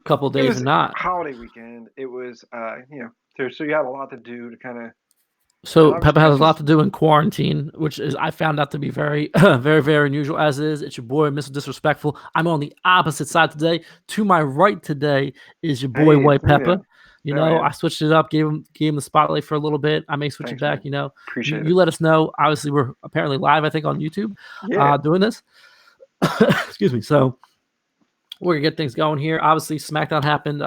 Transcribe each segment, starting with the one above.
couple It days was or not. holiday weekend. It was, so you had a lot to do to kind of, and So Peppa I was has a lot just, to do in quarantine, which is I found out to be very, very, very unusual. As is, it's your boy, Mr. Disrespectful. I'm on the opposite side today. To my right today is your boy, hey, it's White me, Pepper. man. No, I man. switched it up, gave him the spotlight for a little bit. I may switch it Thanks, back. man. Appreciate You it. let us know. Obviously, we're apparently live. I think on YouTube, Yeah. doing this. Excuse me. So we're gonna get things going here. Obviously, SmackDown happened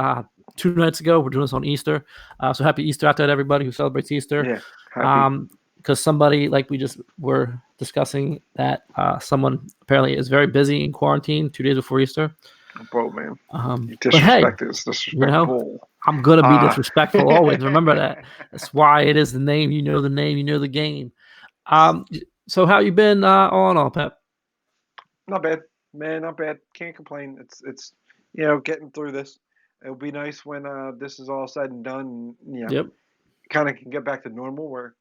2 nights ago. We're doing this on Easter, so happy Easter out there to everybody who celebrates Easter. Yeah. Happy. Because somebody, like we just were discussing, that someone apparently is very busy in quarantine 2 days before Easter. Whoa, man. But hey, Disrespect is you know, disrespectful. I'm gonna be Uh, disrespectful always. Remember that. That's why it is the name. You know the name. You know the game. So how you been? All in all, Pep. Not bad, man. Not bad. Can't complain. It's getting through this. It'll be nice when this is all said and done. Yep. Kind of can get back to normal where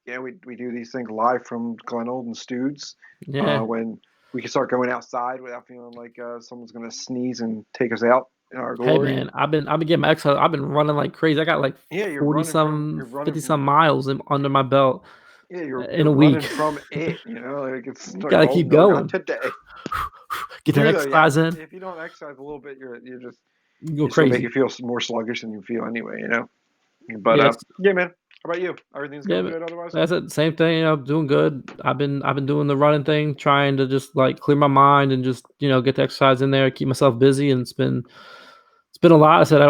we do these things live from Glenold and Studes. Yeah. When we can start going outside without feeling like someone's gonna sneeze and take us out in our Hey glory. man, I've been getting my exercise. I've been running like crazy. I got like Yeah, you're 40 running from some, you're running 50 from some miles under my belt yeah in you're a running week. from it. Like it's like, Gotta oh keep no, not going. today. Get that True though, yeah. exercise in. If you don't exercise a little bit, you're just You go it's gonna make you crazy. feel more sluggish than you feel anyway. But Yes. yeah, man. How about you? Everything's Yeah, going but good otherwise? that's it. Same thing. Doing good. I've been doing the running thing, trying to just like clear my mind and just get the exercise in there, keep myself busy, and it's been a lot. I said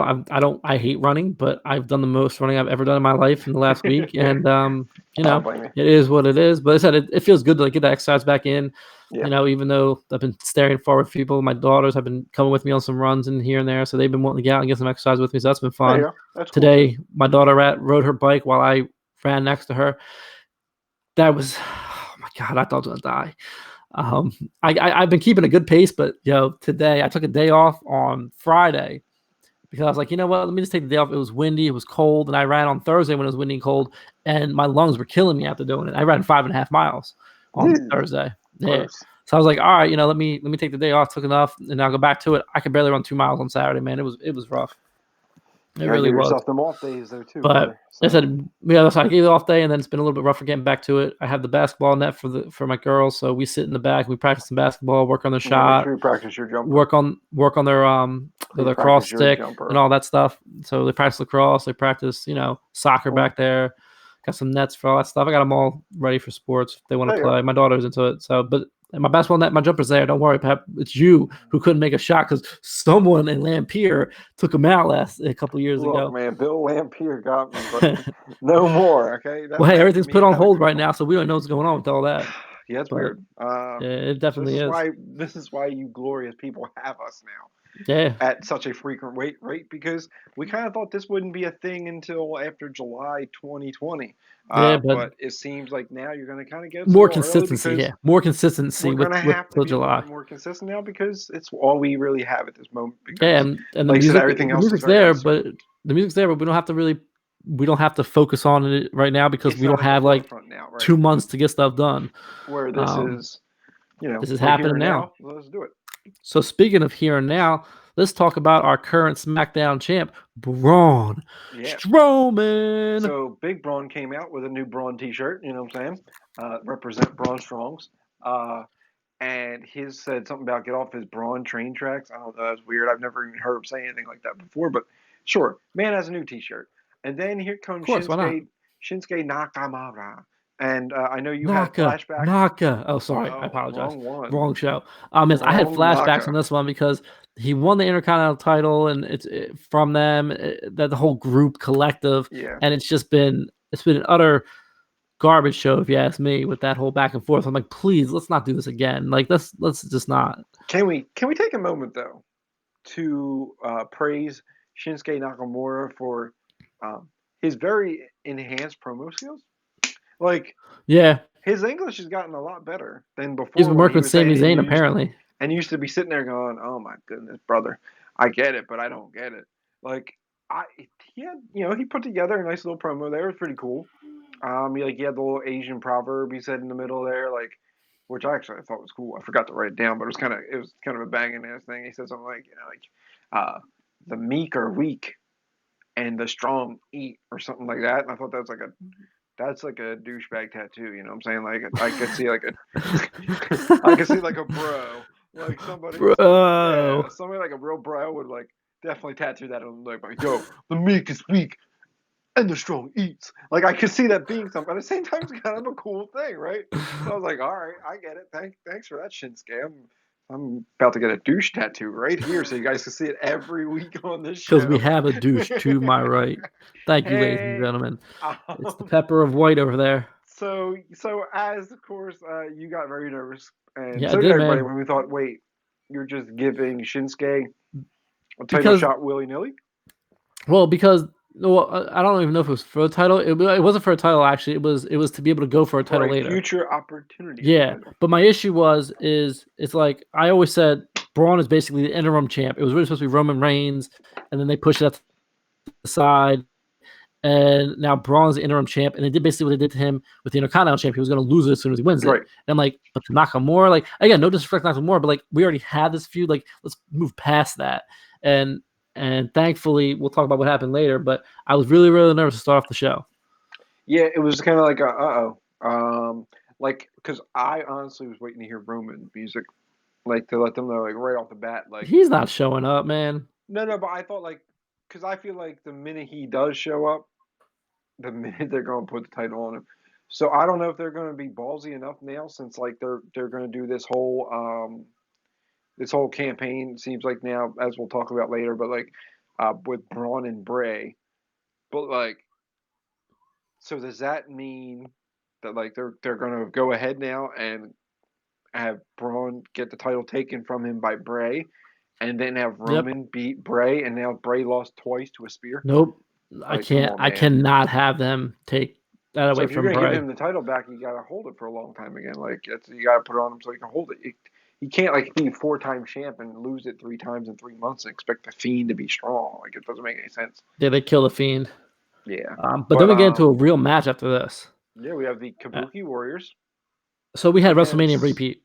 I hate running, but I've done the most running I've ever done in my life in the last week, and I don't blame you. it is what it is. But I said it feels good to like get that exercise back in. Yeah. Even though I've been staring forward to people, my daughters have been coming with me on some runs and here and there, so they've been wanting to get out and get some exercise with me. So that's been There you fun. go. That's cool too. Today, my daughter rode her bike while I ran next to her. That was, oh my god, I thought I was gonna die. Um, I've been keeping a good pace, but today I took a day off on Friday because I was like, you know what? Let me just take the day off. It was windy, it was cold, and I ran on Thursday when it was windy and cold, and my lungs were killing me after doing it. I ran 5.5 miles on Yeah. Thursday. Yeah. Gross. So I was like, all right, let me take the day off. Took enough, and I'll go back to it. I could barely run 2 miles on Saturday, man. It was rough. It You gotta really give was. yourself them off days though too, But brother. I So said, yeah, that's I gave it off day, and then it's been a little bit rougher getting back to it. I have the basketball net for my girls, so we sit in the back, we practice some basketball, work on their yeah, make shot, sure you practice your jumper. work on their Please lacrosse practice your stick and jumper. all that stuff. So they practice lacrosse, they practice soccer Cool. back there. Got some nets for all that stuff. I got them all ready for sports if they want There to you go. play. My daughter's into it, so but my basketball net, my jumper's there. Don't worry, Pep. It's you who couldn't make a shot because someone in Lampere took him out a couple years Look, ago. man, Bill Lampier got me, but no more. Okay, Well, hey, that made everything's me put on have a hold good right point. now, so we don't know what's going on with all that. Yeah, it's But weird. yeah, it definitely is. This is why you glorious people have us now Yeah, at such a frequent rate because we kind of thought this wouldn't be a thing until after July 2020. yeah, but But it seems like now you're going to kind of get us a more little early consistency. because Yeah, more consistency we're with going to with have to till be a little July. bit more consistent now because it's all we really have at this moment. Yeah, Because, and the like you said, music, everything the else is music's very there, uncertain. but we don't have to focus on it right now because It's we not don't at the have like forefront now, right? 2 months to get stuff done. Where this Um, is, this is we're here happening and now. now. Let's do it. So speaking of here and now, let's talk about our current SmackDown champ, Braun Yeah. Strowman. So Big Braun came out with a new Braun T-shirt. You know what I'm saying? Represent Braun Strongs. And his said something about get off his Braun train tracks. I don't know. That's weird. I've never even heard him say anything like that before. But sure, man has a new T-shirt. And then here Of comes course, why not? Shinsuke Nakamura. And I know you had flashbacks. Naka. Oh, sorry. I Oh, apologize. wrong one. Wrong show. Yes, I had Wrong flashbacks on Naka. this one because he won the Intercontinental title, and from them that the whole group collective, Yeah. and it's been an utter garbage show if you ask me with that whole back and forth. I'm like, please, let's not do this again. Like, let's just not. Can we take a moment though to praise Shinsuke Nakamura for um, his very enhanced promo skills? Like Yeah, his English has gotten a lot better than he's before been when working he with was saying Sami it. And Zayn you apparently. used to be sitting there going, "Oh my goodness, brother, I get it, but I don't get it." Like I he had he put together a nice little promo there. It was pretty cool. He had the little Asian proverb he said in the middle there, like which I thought was cool. I forgot to write it down, but it was kind of a banging ass thing. He said something like the meek are weak and the strong eat or something like that. And I thought that's like a douchebag tattoo. You know what I'm saying? Like I could see like I could see like a bro, like Bro. somebody like a real bro would like definitely tattoo that on like yo, the meek is weak and the strong eats. Like I could see that being something. At the same time, it's kind of a cool thing, right? So I was like, all right, I get it. Thanks for that, Shinsuke. I'm about to get a douche tattoo right here, so you guys can see it every week on this Because we show. have a douche to my right. Thank you, ladies and Hey, gentlemen. It's the um, pepper of white over there. so as of course, you got very nervous, and Yeah, I so did did, everybody man. when we thought, wait, you're just giving Shinsuke a title Because shot willy nilly? because I don't even know if it was for a title. It wasn't for a title actually. It was to be able to go for a For title a later. future opportunity of a Yeah, title. but my issue is it's like I always said, Braun is basically the interim champ. It was really supposed to be Roman Reigns, and then they pushed it to the side, and now Braun's the interim champ, and they did basically what they did to him with the Intercontinental champ. He was going to lose it as soon as he wins it. Right. And I'm like, but to Nakamura, like again, no disrespect to Nakamura, but like we already had this feud. Like let's move past that. And thankfully, we'll talk about what happened later. But I was really really nervous to start off the show. Yeah, it was kind of like like because I honestly was waiting to hear Roman music, like to let them know like right off the bat, like He's not showing up, man. no, but I thought like because I feel like the minute he does show up, the minute they're going to put the title on him. So I don't know if they're going to be ballsy enough now since like they're going to do this whole campaign. It seems like now as we'll talk about later, but like with Braun and Bray, but like so does that mean that like they're going to go ahead now and have Braun get the title taken from him by Bray, and then have Yep. Roman beat Bray, and now Bray lost twice to a spear? Nope. I Like, come can't. on, I man. cannot have them take that So away if you're from gonna give Bray. him the title back, you gotta hold it for a long time again. Like you gotta put it on him so he can hold it. You can't like be 4-time champ and lose it 3 times in 3 months and expect the Fiend to be strong. Like it doesn't make any sense. Yeah, they kill the Fiend. Yeah, But then but we get into a real match after this. yeah, we have the Uh, Kabuki Warriors So we had WrestleMania against repeat.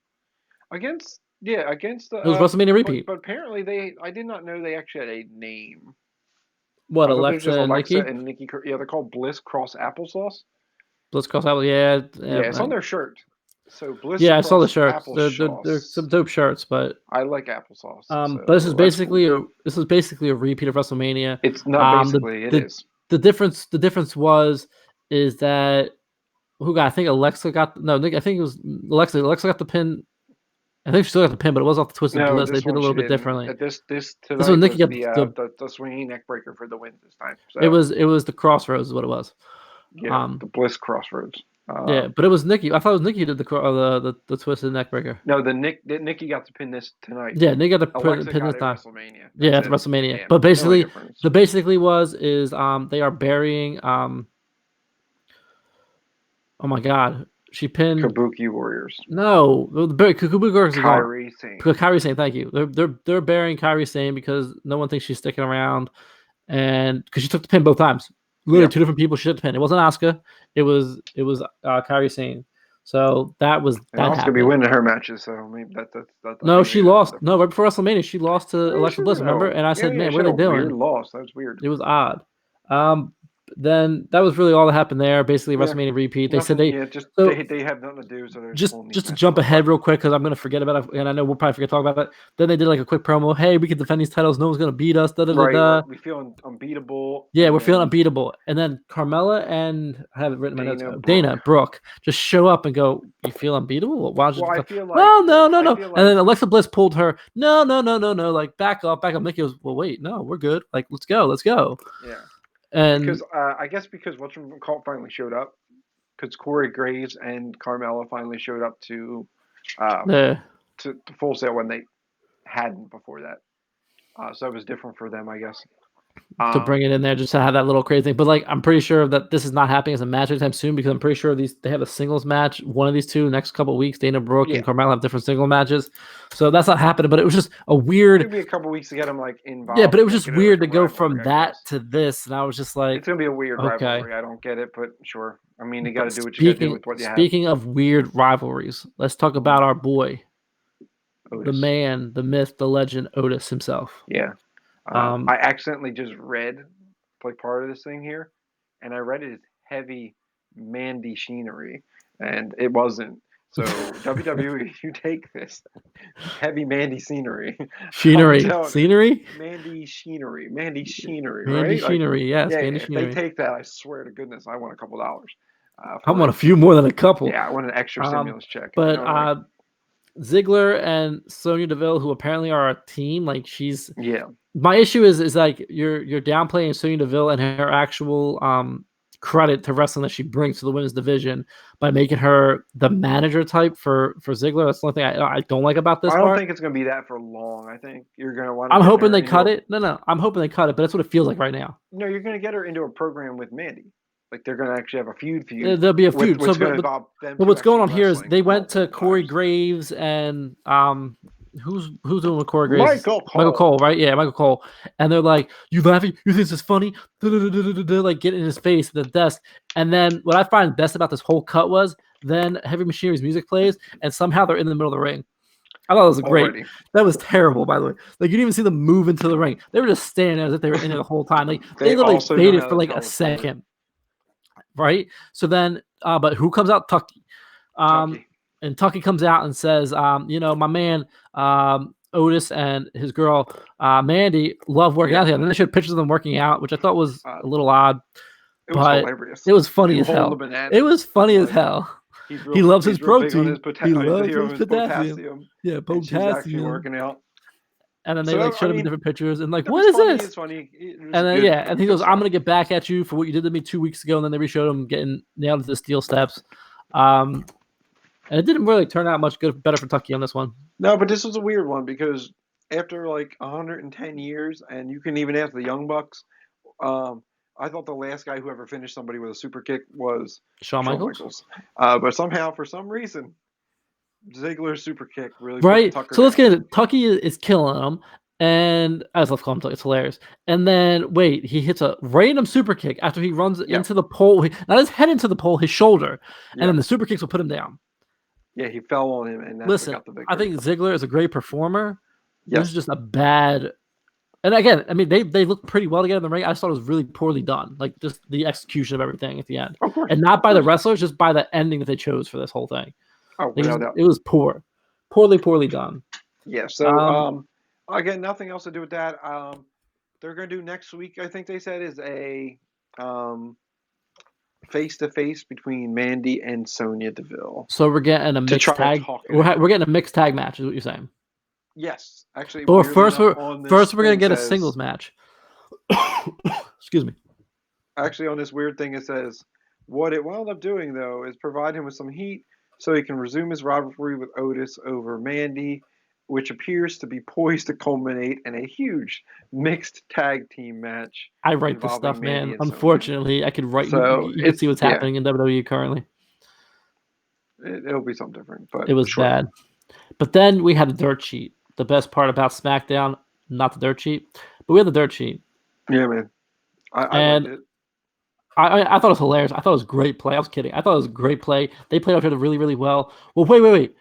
against the It was WrestleMania repeat. but apparently I did not know they actually had a name. What, I thought they were Alexa just and Alexa Nikki? and Nikki. Yeah, they're called Bliss Cross Applesauce. Bliss Cross Apple. Yeah, Yeah, it's on their shirt. So Bliss yeah. I saw the Cross shirts. They're Applesauce. some dope shirts, but I like applesauce, but this is so that's cool. basically a repeat of WrestleMania. It's not The basically, it the is. the difference is that who got? I think Alexa got no. Nick, I think it was Alexa. Alexa got the pin. I think she still got the pin, but it was off the Twisted No, Bliss. They this did a one she little bit didn't. differently. This This one tonight Nikki was got the the swinging neck breaker for the win this time. it So was the Crossroads is what it was. yeah, the Bliss Crossroads. Yeah, but it was Nikki. I thought it was Nikki who did the twisted neck breaker. No, Nikki got to pin this tonight. Yeah, Nikki got the Alexa pin got this it time. WrestleMania. Yeah, That's it's it. WrestleMania. Yeah, But the only basically, difference. the basically is they are burying oh my god, she pinned Kabuki Warriors. no the Kukubu Gorks are gone. Kyrie Sane. Kyrie Sane, thank you. They're burying Kyrie Sane because no one thinks she's sticking around, and because she took the pin both times. Literally Yeah. two different people she took the pin. It wasn't Asuka. It was Kyrie Sane. So that And Asuka happened. be winning her matches, so maybe that No, maybe she they got lost. something No, different. right before WrestleMania, she lost to Alexa Bliss. Remember? And I said, Yeah, "Man, she what had are a they weird doing?" loss. That was weird. It was odd. Then that was really all that happened there. Basically, Yeah, WrestleMania repeat. They said nothing. Yeah, just so they have nothing to do, so they're just just pulling these just to matches jump apart. ahead real quick because I'm gonna forget about it, and I know we'll probably forget to talk about it. Then they did like a quick promo. Hey, we can defend these titles. No one's gonna beat us. Da da da da. Right. We feel unbeatable. Yeah, And we're feeling then unbeatable. And then Carmella and I have it written in my notes. Brooke. Dana Brooke just show up and go, "You feel unbeatable? Why don't you?" Well, I feel like Well, no, no, I no. feel And like then Alexa Bliss pulled her. No, no, no, no, no. Like back up, back up. Nikki goes, "Well, wait, no, we're good. Like let's go, let's go." yeah, And because I guess because whatchamacallit finally showed up, because Corey Graves and Carmella finally showed up um uh, to Full Sail when they hadn't before that. So it was different for them, I guess. to bring it in there just to have that little crazy thing. But like I'm pretty sure that this is not happening as a match anytime soon because I'm pretty sure they have a singles match. One of these two next couple of weeks. Dana Brooke and Carmella have different single matches, so that's not happening. But it was just a weird. It'll be a couple weeks to get them like involved. Yeah, but it was just like, weird like to go rivalry, from I that guess. to this, and I was just like, It's gonna be a weird okay. rivalry. I don't get it, but sure. I mean, you got to do what you got to do Speaking with what you have. speaking of weird rivalries, let's talk about our boy, Otis. the man, the myth, the legend, Otis himself. Yeah. I accidentally just read like part of this thing here, and I read it as heavy Mandy Sheenery, and it wasn't. So WWE, you take this heavy Mandy scenery. I'm telling Scenery, Mandy Sheenery, Mandy right? Like, Sheenery, yes, yeah, Mandy if they Sheenery. take that, I swear to goodness, I want a couple dollars I for want it. a few more than a couple. Yeah, I want an extra stimulus check. You But know, like Ziggler and Sonya Deville, who apparently are a team, like she's. yeah. My issue is like you're downplaying Sonya Deville and her actual credit to wrestling that she brings to the women's division by making her the manager type for Ziggler. That's the only thing I don't like about this I don't part. think it's going to be that for long. I think you're going to want to I'm get hoping her they into cut it. No, I'm hoping they cut it, but that's what it feels like right now. no, you're going to get her into a program with Mandy. Like they're going to actually have a feud There'll be a feud. which So, is going to involve them but two what's going actually on here is wrestling they went to multiple Corey times. Graves and who's doing with Corey Graves? Michael Michael Cole. Cole, right? Yeah, Michael Cole. And they're like, "You laughing? You think this is funny?" Like getting in his face at the desk. And then what I find best about this whole cut was then Heavy Machinery's music plays, and somehow they're in the middle of the ring. I thought it was great. Already. That was terrible, by the way. Like you didn't even see them move into the ring. They were just standing there as if they were in it the whole time. Like they literally also know faded how for to like tell a a story. second, right? So then, but who comes out? Tucky. Tucky. And Tucky comes out and says, my man Otis and his girl Mandy love working out here. And then they showed pictures of them working out, which I thought was a little odd. It was hilarious. It was funny as hell. It was funny as hell. He loves his protein. He loves his potassium. Yeah, potassium. And she's actually working out. And then they showed him different pictures and like, what is funny, this? It's funny. And then and he goes, "I'm gonna get back at you for what you did to me 2 weeks ago." And then they re-showed him getting nailed to the steel steps. And it didn't really turn out much better for Tucky on this one. No, but this was a weird one because after like 110 years, and you can even ask the Young Bucks. I thought the last guy who ever finished somebody with a super kick was Shawn Michaels. But somehow, for some reason, Ziggler's super kick really right. Tucker So let's down. get it. Tucky is killing him, and I just love calling him Tucky. It's hilarious. And then he hits a random super kick after he runs into the pole. Not his head into the pole, his shoulder, and then the super kicks will put him down. Yeah, he fell on him, and listen. Got the victory. I think Ziggler is a great performer. Yes. This is just a bad. And again, I mean, they look pretty well together in the ring. I just thought it was really poorly done, like just the execution of everything at the end, and not by the wrestlers, just by the ending that they chose for this whole thing. Oh, without doubt. It was poorly done. Yeah. So, again, nothing else to do with that. They're going to do next week. I think they said is a face-to-face between Mandy and Sonya Deville. So we're getting a mixed tag. We're getting a mixed tag match. Is what you're saying? Yes, actually. But first we're gonna get a singles match. Excuse me. Actually, on this weird thing, it says what it wound up doing though is provide him with some heat so he can resume his rivalry with Otis over Mandy, which appears to be poised to culminate in a huge mixed tag team match. I write this stuff, man. Unfortunately, I could write. So you can see what's happening in WWE currently. It'll be something different, but it was bad. But then we had the dirt sheet. The best part about SmackDown, not the dirt sheet, but we had the dirt sheet. Yeah, man. I liked it. I thought it was hilarious. I thought it was great play. I was kidding. I thought it was great play. They played out really, really well. Well, wait.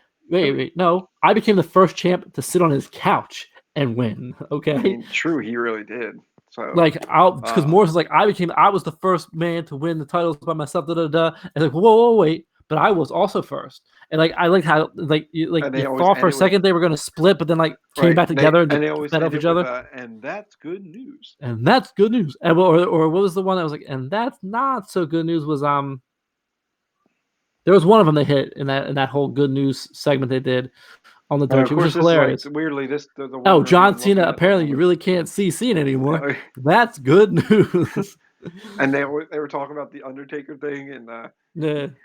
No, I became the first champ to sit on his couch and win. Okay. I mean, true, he really did. So because Morris was like, I was the first man to win the titles by myself. And like, whoa, wait. But I was also first, and like I like how you thought for a second they were going to split, but then came back together and they always fed off each other. And that's good news. And that's good news. And or what was the one that was like, and that's not so good news was there was one of them they hit in that whole good news segment they did on the dirt sheet, which is hilarious. Weirdly, John Cena apparently you really can't see Cena anymore. That's good news. And they were talking about the Undertaker thing, and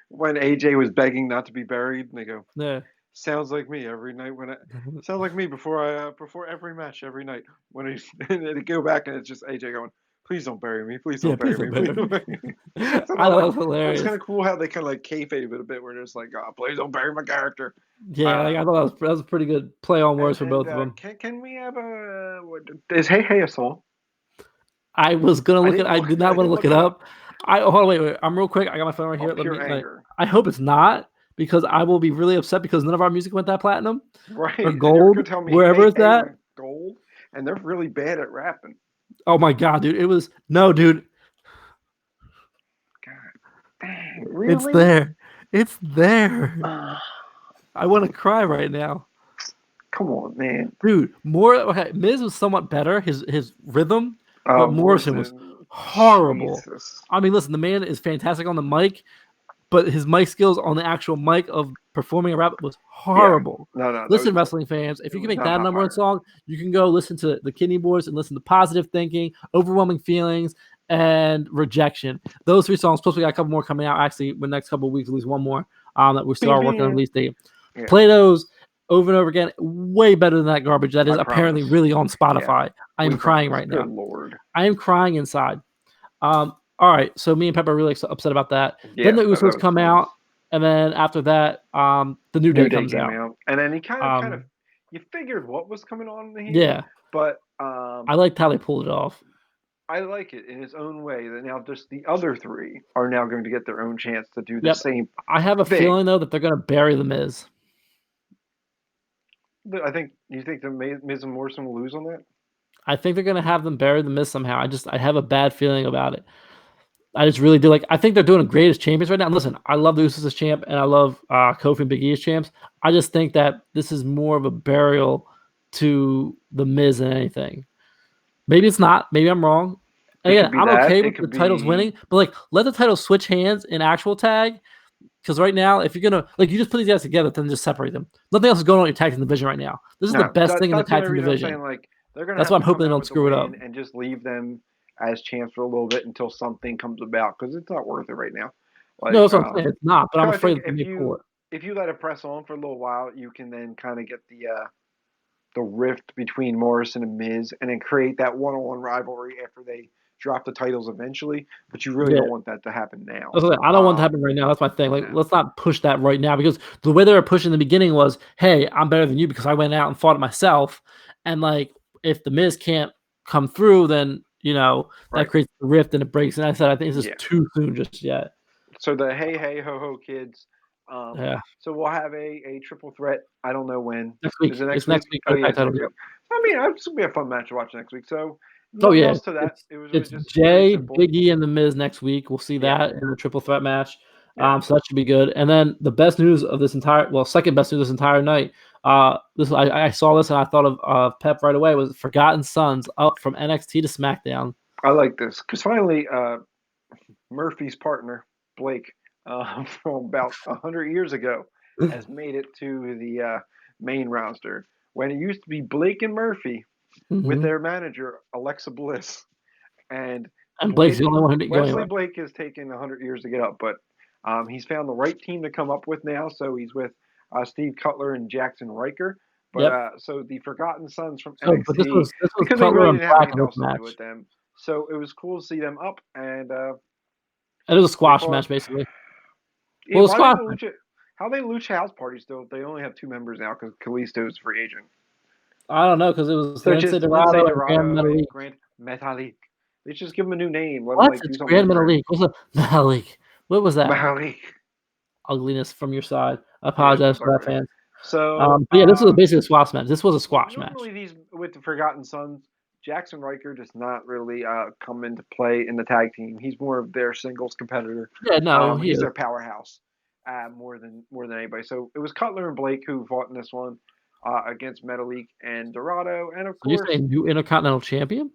when AJ was begging not to be buried, and they go, sounds like me every night sounds like me before every match every night when and they go back and it's just AJ going, please don't bury me, please don't bury me. So I thought it was hilarious. It's kind of cool how they kind of kayfabe it a bit, where they're just like, oh, please don't bury my character. Yeah, I thought that was a pretty good play on words for both of them. Can we have is Hey a song? I was gonna look I did not want to look it up. Hold on, wait. I'm real quick. I got my phone right here. I hope it's not, because I will be really upset because none of our music went that platinum. Right. Or gold. Wherever it's at. Gold. and they're really bad at rapping. Oh my god, dude! It was no, dude. God dang, It's really? there. It's there. Uh, I want to cry right now, come on, man. dude. More okay. Miz was somewhat better. His rhythm, but Morrison was Morrison, horrible. Jesus. I mean, listen, the man is fantastic on the mic, but his mic skills on the actual mic of performing a rap was Yeah, horrible. no, Listen, wrestling fans, if it you can was make not that hot number one fire. song, you can go listen to the Kidney Boys and listen to Positive Thinking, Overwhelming Feelings, and Rejection. Those 3 songs, plus we got a couple more coming out actually in the next couple of weeks, at least one more that we still are working on release date. Yeah, Play those over and over again. Way better than that garbage that is I apparently promise. really on Yeah, Spotify. I am we crying promise. right Good now. lord. I am crying inside. All right, so me and Pep are really upset about that. Yeah, Then the that Usos was come out, and then after that, the New Day New Day comes came out. out, and then he kind of, Um, you figured what was coming on in here, yeah, but I liked how they pulled it off. I like it in its own way that now just the other 3 are now going to get their own chance to do the Yep. same I have a thing. feeling though that they're gonna bury the Miz. But you think the Miz and Morrison will lose on that? I think they're gonna have them bury the Miz somehow. I have a bad feeling about it. I just really do. Like, I think they're doing great as champions right now. And listen, I love the Usos as champ, and I love Kofi and Big E as champs. I just think that this is more of a burial to the Miz than anything. Maybe it's not. Maybe I'm wrong. It Again, could be I'm that. okay It with the could titles be winning, but like let the titles switch hands in actual tag. Because right now, if you're gonna like, you just put these guys together, then just separate them. Nothing else is going on in your tag team division right now. This is the no. best thing in the That's the tag only team reason I'm division. saying like they're gonna That's have why I'm to come hoping they out don't with the screw it up. win and just leave them as champs for a little bit until something comes about because it's not worth it right now. No, Like, that's what I'm saying. It's not, but I'm because I afraid think that they may pull it. if you let it press on for a little while, you can then kind of get the rift between Morrison and Miz, and then create that one-on-one rivalry after they drop the titles eventually. But you really Yeah. don't want that to happen now. I don't want to happen right now. That's my thing. Like, No. let's not push that right now because the way they were pushing in the beginning was, "Hey, I'm better than you because I went out and fought it myself." And like, if the Miz can't come through, then that Right. creates the rift and it breaks. And I said, I think this is Yeah. too soon just yet. So the hey ho ho kids. Yeah, So we'll have a triple threat. I don't know when. next week. Is it next It's week? next week Oh for the yeah, tag it's next titles. week. I mean, it's gonna be a fun match to watch next week. So Oh nothing yeah, else to that. It was it's just very Jay, simple. Big E, and the Miz next week. We'll see Yeah, that in the triple threat match. yeah. So that should be good. And then the best news of this second best news this entire night. I saw this and I thought of Pep right away. Was Forgotten Sons up from NXT to SmackDown? I like this because finally, Murphy's partner Blake, from about 100 years ago, has made it to the main roster. When it used to be Blake and Murphy with Mm-hmm. their manager Alexa Bliss, and And Blake's the only one who didn't go Wesley anywhere. Blake has taken 100 years to get up, but he's found the right team to come up with now. So he's with Steve Cutler and Jackson Riker. But Yep. So the Forgotten Sons from So, but this NXT, was because they Cutler really and didn't have Black anything in this else to do match, with them. So it was cool to see them up, and and it was a they squash fought. match basically. Yeah, Well, a why they squash the match. Lucha? How they Lucha House Party still? They only have 2 members now because Kalisto's free agent. I don't know because it was So Lince just Lindsay Dorado and Grand Dorado and Metalik. Grant Metalik. They just give them a new name. Let them What? like do It's something Grand different. Metalik. What's a Metalik? What was that? Metalik. Ugliness from your side. I Yeah, it apologize was for that, ugly. fans. So But yeah, this was basically a squash match. This was a squash match. normally these with the Forgotten Sons, Jackson Riker does not really come into play in the tag team. He's more of their singles competitor. Yeah, no, he He's is. their powerhouse more than anybody. So it was Cutler and Blake who fought in this one against Metalik and Dorado, and of So you're course saying new Intercontinental Champion?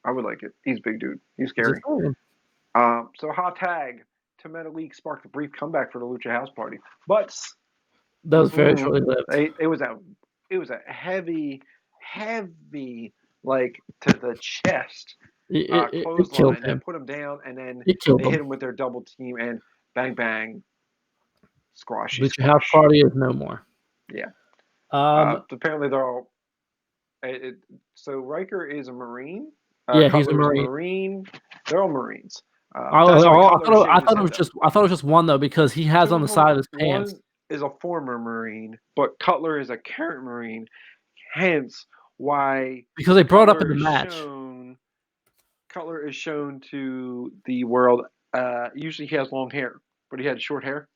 I would like it. He's a big dude. He's Just scary. saying. So hot tag to Metalik sparked a brief comeback for the Lucha House Party, but That was very shortly lived. it was a heavy like to the chest It killed clothesline him. that put him down, and then It killed they hit him. him with their double team and bang bang squashy Lucha House squash. Party is no more. Yeah. Um, Apparently they're all. So Riker is a Marine. yeah, he's a Cutler's Marine. Marine. They're all Marines. I That's why Cutler thought shaved his it head was though. I thought it was just one though because he has So on the side of his one pants. is a former Marine, but Cutler is a current Marine. Hence why Because they brought it up in Cutler the is match. shown to the world. Usually he has long hair, but he had short hair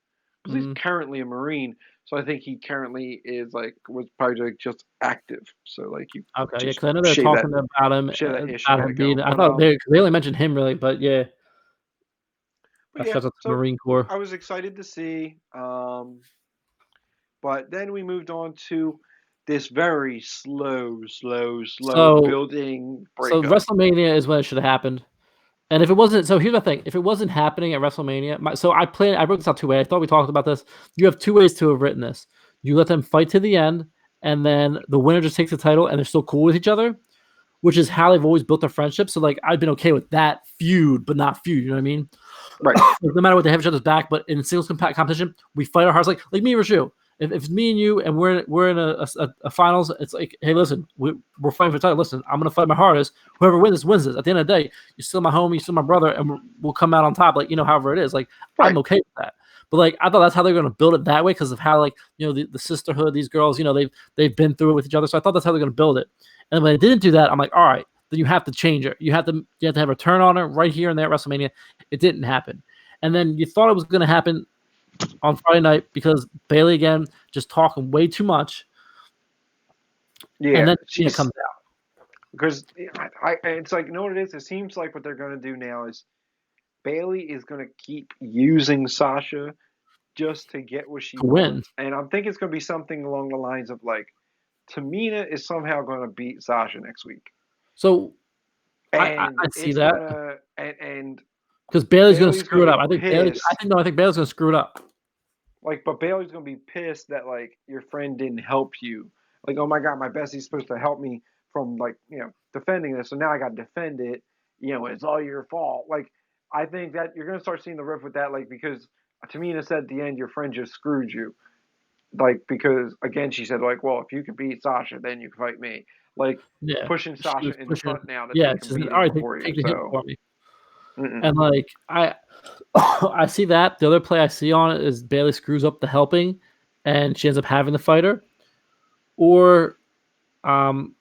because he's currently a Marine. So I think he currently was probably like just active. So like you Okay, yeah, just because I know they're talking shave that issue, about let him it being. go. I thought they only mentioned him really, but yeah, Yeah. shout out to the So Marine Corps. I was excited to see. But then we moved on to this very slow So building so breakup. WrestleMania is when it should have happened. And if it wasn't, so here's the thing: if it wasn't happening at WrestleMania, so I wrote this out two ways. I thought we talked about this. You have two ways to have written this. You let them fight to the end, and then the winner just takes the title, and they're still cool with each other, which is how they've always built their friendship. So like I've been okay with that feud, but not feud. You know what I mean? Right. No matter what, they have each other's back. But in singles competition, we fight our hearts. Like me and Rashu. If it's me and you and we're in a finals, it's like, hey, listen, we're fighting for the title. Listen, I'm gonna fight my hardest. Whoever wins this. At the end of the day, you're still my homie, you're still my brother, and we'll come out on top. Like however it is. Like I'm Right. okay with that. But like I thought that's how they're gonna build it that way because of how like the sisterhood, these girls, they've been through it with each other. So I thought that's how they're gonna build it. And when they didn't do that, I'm like, all right, then you have to change it. You have to have a turn on it right here and there at WrestleMania. It didn't happen. And then you thought it was going to happen on Friday night because Bayley again just talking way too much. Yeah. And then Cena She's comes out because it's like, you know what it is? It seems like what they're gonna do now is Bailey is gonna keep using Sasha just to get what she to win. wants. And I'm thinking it's gonna be something along the lines of like Tamina is somehow gonna beat Sasha next week. So And I see it's that gonna and because Bayley's going to Bailey's screw gonna it up. be pissed. I think Bayley's going to screw it up. Like, but Bailey's gonna be pissed that like your friend didn't help you. Like, oh my god, my bestie's supposed to help me from like defending this, so now I got to defend it. It's all your fault. Like, I think that you're gonna start seeing the riff with that, like because Tamina said at the end, your friend just screwed you. Like, because again, she said like, well, if you can beat Sasha, then you can fight me. Like, Yeah, pushing she Sasha was in the pushing. front now to Yeah, take a she said, all beating right, for you. take the hit So, for me. mm-mm. And like I see that. The other play I see on it is Bayley screws up the helping, and she ends up having the fighter, or um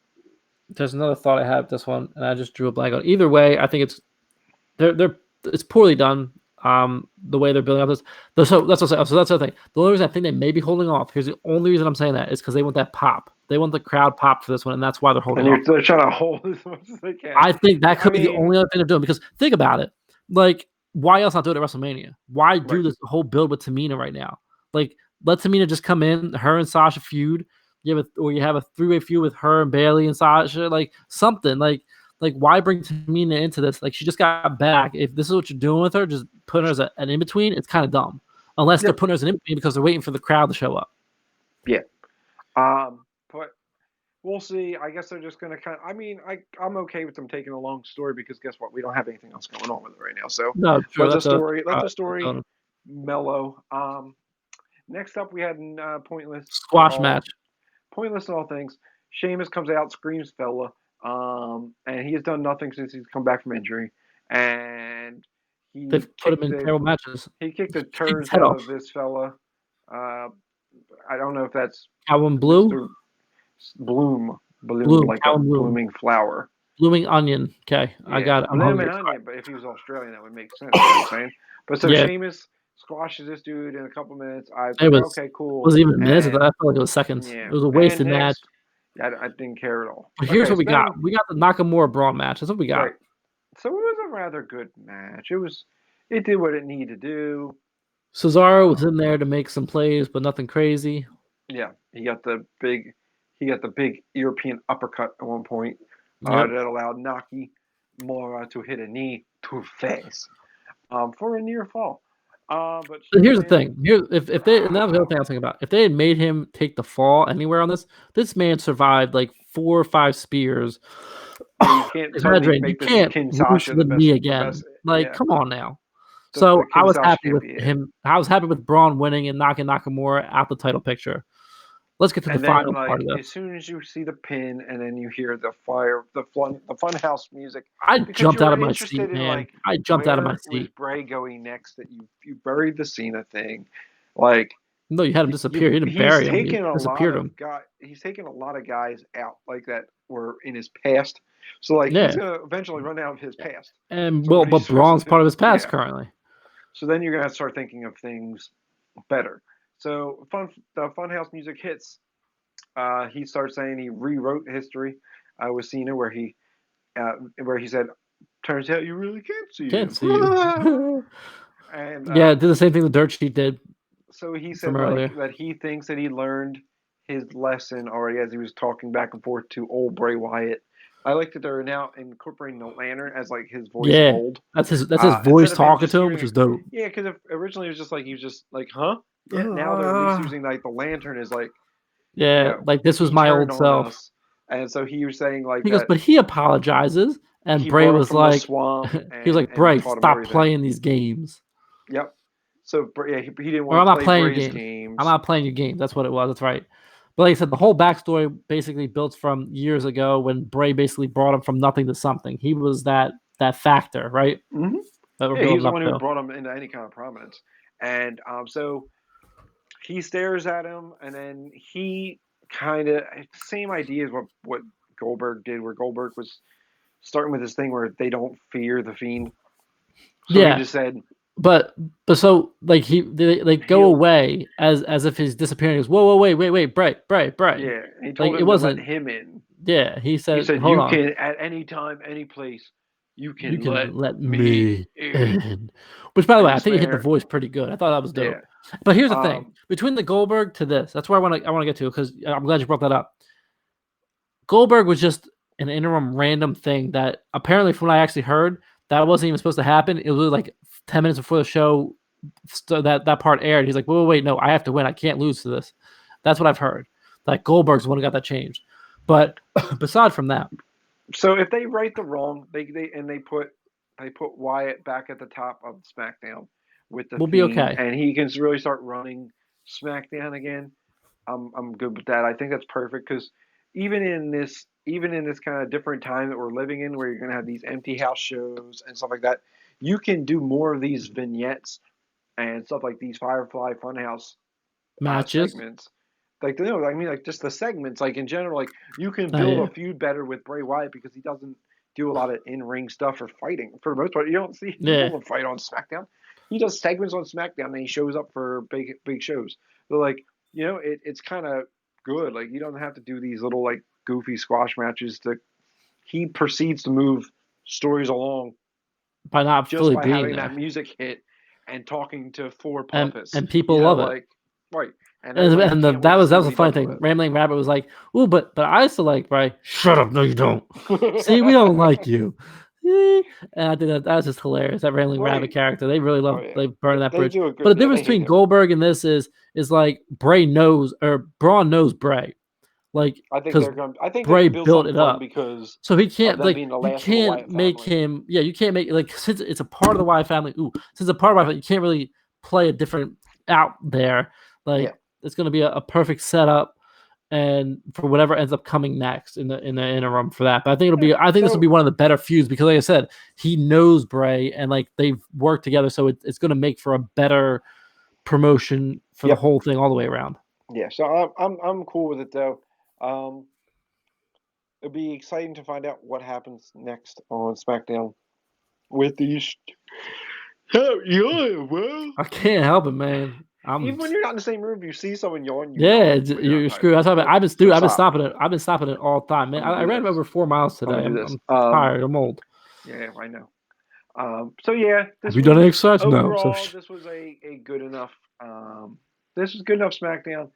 there's another thought I have this one, and I just drew a blank on. Either way, I think it's poorly done. The way they're building up this. So that's what I'm saying. So that's the thing. The only reason I think they may be holding off. Here's the only reason I'm saying that is because they want that pop. They want the crowd pop for this one, and that's why they're holding off. They're trying to hold as much as they can. I think that I could be the mean, only other thing they're doing. Because think about it. Like, why else not do it at WrestleMania? Why do right. this whole build with Tamina right now? Like, let Tamina just come in, her and Sasha feud. You have a three-way feud with her and Bayley and Sasha. Like something. Like why bring Tamina into this? Like she just got back. If this is what you're doing with her, just putting her as an in between, it's kind of dumb. Unless they're putting her as an in between because they're waiting for the crowd to show up. Yeah. But we'll see. I guess they're just gonna kind of. I mean, I'm okay with them taking a long story because guess what? We don't have anything else going on with it right now. So No, true. let That's the story mellow. Next up we had squash match. Pointless in all things. Sheamus comes out, screams fella, and he has done nothing since he's come back from injury, and They've put him in terrible matches. he kicked the Kicked his turds head out off. of this fella. I don't know if that's Calvin Blue. Mr. Bloom, like a Calvin Bloom. blooming flower. Blooming onion. Okay, Yeah, I got it. I'm blooming hungry. onion. But if he was Australian, that would make sense. You know what I'm saying? But so Yeah. Sheamus squashes this dude in a couple minutes. I was It like, was okay, cool. wasn't even minutes. I And felt like it was seconds. yeah, It was a and wasted match. next, I didn't care at all. But here's Okay, what we so got. We got the Nakamura Braun match. That's what we got. right. So it was a rather good match. It did what it needed to do. Cesaro was in there to make some plays, but nothing crazy. Yeah, he got the big European uppercut at one point Yep. that allowed Nakamura to hit a knee to face for a near fall. But Here's the thing. If they and that was the other thing I was thinking about. If they had made him take the fall anywhere on this man survived like 4 or 5 spears. You can't totally make You this can't Kinshasa the knee the again. best. Like, Yeah, come on now. the So I was Kinshasa happy can't with be it. him. I was happy with Braun winning and knocking Nakamura out the title picture. Let's get to the final part of this. As soon as you see the pin and then you hear the funhouse music, I jumped out of my seat, man. I jumped out of my where was seat. Bray going next? That you buried the Cena thing, like No, you had him disappear. You didn't bury him. You disappeared him. He's taken a lot of guys out like that were in his past. So like Yeah. he's gonna eventually run out of his past. And So but Braun's part of his past currently. So then you're gonna have to start thinking of things better. So the Funhouse music hits. He starts saying he rewrote history with Cena, where he said, "Turns out you really can't see Can't him." see you. And Yeah, did the same thing the Dirt Sheet did so he from said like earlier. that he thinks that he learned his lesson already as he was talking back and forth to old Bray Wyatt. I like that they're now incorporating the Lantern as like his voice of Yeah, old, that's his instead voice of him talking just to him, which hearing. is dope. Yeah, because originally it was just like he was just like, huh? Yeah. Now they're at least using like the Lantern as like, you Yeah, know, like this was he my turned old on self. us, and so he was saying like He goes, that but he apologizes, and he Bray brought him was from the like, swamp he was like, and Bray, taught him stop everything. playing these games. Yep. So yeah, he didn't Or want I'm to not play playing your Bray's games. I'm games. not playing your games. That's what it was. That's right. But like I said, the whole backstory basically built from years ago when Bray basically brought him from nothing to something. He was that factor, right? Hmm. That we're Yeah, he's building the up one who to. brought him into any kind of prominence. And so he stares at him, and then he kind of same idea as what Goldberg did, where Goldberg was starting with this thing where they don't fear the Fiend. So he Yeah, just said but so like they like go he'll. away as if he's disappearing. He goes, whoa, whoa, wait, Bray. Yeah, he Like told it him to let wasn't. him in. Yeah, he He said, said, hold "You on, can at any time, any place, you you can let can let me me in." in. Which, by the And way, I this think he hit the man, voice pretty good. I thought that was yeah, dope. But here's the thing: um, between the Goldberg to this, that's where I want to get to because I'm glad you brought that up. Goldberg was just an interim random thing that apparently, from what I actually heard, that wasn't even supposed to happen. It was like 10 minutes before the show, so that part aired. He's like, wait, no, I have to win. I can't lose to this. That's what I've heard. Like Goldberg's the one who got that changed. But beside from that, so if they right the wrong, they put Wyatt back at the top of SmackDown with the we'll be Fiend, okay. and he can really start running SmackDown again. I'm good with that. I think that's perfect because even in this kind of different time that we're living in, where you're gonna have these empty house shows and stuff like that, you can do more of these vignettes and stuff like these Firefly Funhouse Matches. segments. Like I mean, like just the segments. Like in general, like you can Oh build yeah, a feud better with Bray Wyatt because he doesn't do a lot of in-ring stuff or fighting for the most part. You don't see yeah. him fight on SmackDown. He does segments on SmackDown and he shows up for big shows. But like it's kind of good. Like you don't have to do these little like goofy squash matches. He proceeds to move stories along By not just fully by being having that there, music hit and talking to four and puppets. and people love it. Like right, and everybody And can't wait that to was see that was what a he funny does with thing. Rambling Rabbit was like, "Ooh, but I used to like Bray." Shut up! No, you don't. See, we it. don't like you. And I think that was just hilarious. That Rambling Rabbit Right. character, they really Oh love yeah. they burning that They bridge. do a But good. the Yeah, difference they hate between him. Goldberg and this is like Bray knows or Braun knows Bray, like because I think they Bray can build built something it fun up. because So he of can't them like being the you last of the can't Wyatt make family. him you can't make like since it's a part of the Wyatt family. Ooh, since it's a part of the Wyatt family, you can't really play a different out there. Yeah. Like it's going to be a perfect setup and for whatever ends up coming next in the interim for that. But Yeah. I think this will be So one of the better feuds because like I said, he knows Bray and like they've worked together, so it's going to make for a better promotion for the yep. whole thing all the way around. Yeah. So I'm cool with it though. Um, it'll be exciting to find out what happens next on SmackDown with these. Oh, yeah, well. I can't help it, man. I'm Even when you're not in the same room, if you see someone yawn, you Yeah, yawn when you're not you're typing. screwed. That's what Like, I've been so I've been stop. stopping it. I've been stopping it all the time, man. I'm gonna I do ran this. over 4 miles I'm today. gonna do I'm this. tired. I'm old. Yeah, I know. So yeah, Have this you done any was exercise? No. So overall this was a good enough. This was good enough SmackDown.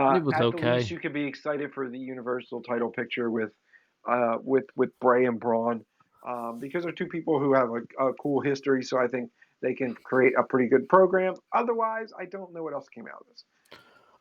it was At the least, okay. you could be excited for the Universal title picture with Bray and Braun, because they're two people who have a cool history. So I think they can create a pretty good program. Otherwise, I don't know what else came out of this.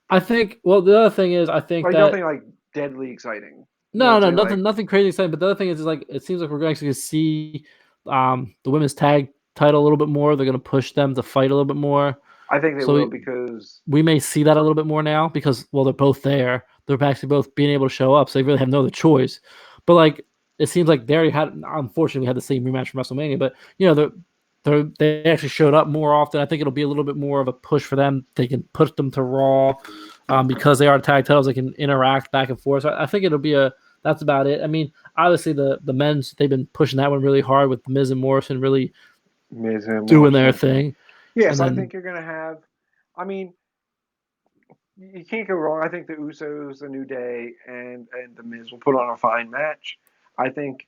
I think. Well, the other thing is, I think Like that nothing like deadly exciting. You know what no, I'm no, saying? Like nothing crazy exciting. But the other thing is like it seems like we're actually going to see the women's tag title a little bit more. They're going to push them to fight a little bit more. I think they So will because we may see that a little bit more now because well they're both there. They're actually both being able to show up, so they really have no other choice. But like it seems like they already had unfortunately had the same rematch from WrestleMania, but you know they actually showed up more often. I think it'll be a little bit more of a push for them. They can push them to Raw because they are tag titles. They can interact back and forth. So I think it'll be a that's about it. I mean, obviously the men's they've been pushing that one really hard with Miz and Morrison really Miz and doing their Morrison. thing, Yes, and I then think you're gonna have. I mean, you can't go wrong. I think the Usos, the New Day, and the Miz will put on a fine match. I think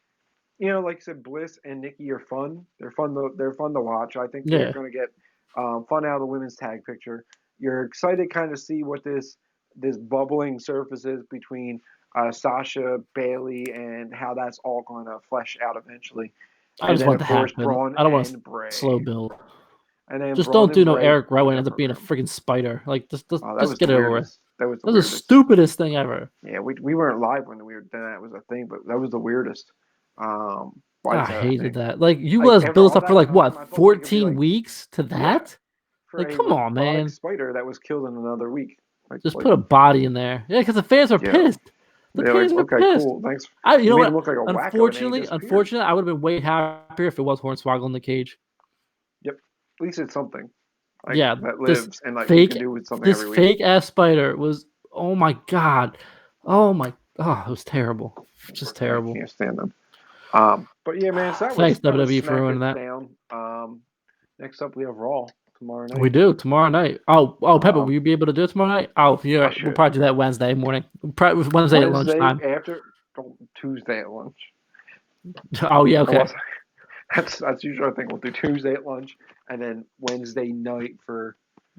like I said, Bliss and Nikki are fun. They're fun to watch. I think they're Yeah, going to get fun out of the women's tag picture. You're excited kind of see what this bubbling surface is between Sasha, Bailey, and how that's all going to flesh out eventually. I And just then want of to course happen. Braun I don't want a and Bray. slow build. And then Just Braun don't do and no Bray Eric win Rowan it ends for up being a real. freaking spider. Like Oh, that was just the get it over with. weirdest. That was the That was the weirdest. stupidest thing ever. Yeah, we weren't live when that was a thing, but that was the weirdest. Why I is that a hated thing? that. Like you Like guys after built all up for that like time, what, I thought they could be 14 like, weeks to yeah, that? for Like, a come on, robotic man. spider that was killed in another week. Just put a body in there. Yeah, because the fans are Yeah, pissed. The they're like, fans are okay, pissed. cool, thanks. You You know made him what? look like a wacko, and then he Unfortunately, disappeared. I would have been way happier if it was Hornswoggle in the cage. Yep, at least it's something like Yeah, that this lives, and like you fake, can do with something this every week. fake ass spider was. Oh my god. Oh, it was terrible. Just I terrible. can't stand them. But yeah, man, so Thanks that was WWE for ruining that. SmackDown. Next up we have Raw tomorrow We night. do tomorrow night. Pepper, will Um, you be able to do it tomorrow night? Oh, yeah, I we'll should probably do that Wednesday morning. Wednesday at Wednesday lunchtime. after Tuesday at lunch. Oh yeah, okay. That's usually I think we'll do Tuesday at lunch, and then Wednesday night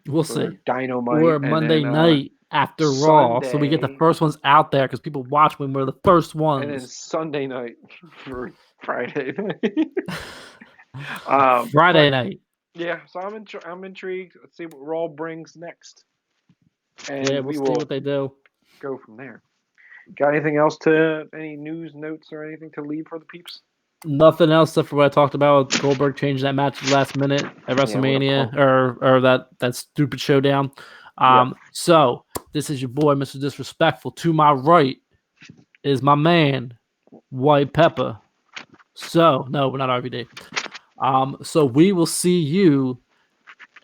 We'll for see. Dynamite, Or and Monday then night after Raw, so we get the Sunday, first ones out there because people watch when we're the first and then ones. Sunday night for Friday night. Friday But night. yeah, so I'm intrigued. Let's see what Raw brings next, and Yeah, we'll we see will what they do. go from there. Got anything else any news notes or anything to leave for the peeps? Nothing else except for what I talked about. Goldberg changed that match at the last minute at Yeah, what a WrestleMania, punk. or that stupid showdown. Yep. So this is your boy, Mr. Disrespectful. To my right is my man, White Pepper. So no, we're not RVD. So we will see you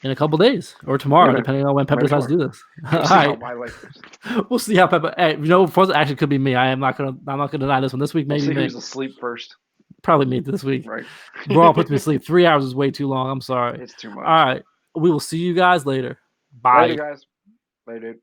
in a couple days or tomorrow, depending on when Pepper decides to do this. We'll All see how right, my life goes. we'll see how Pepper. Hey, actually could be me. I'm not gonna deny this one. This week We'll maybe see me. who's asleep first. Probably me this week. Right. Raw puts me to sleep. 3 hours is way too long. I'm sorry. It's too much. All right, we will see you guys later. Bye. Later, guys. Later.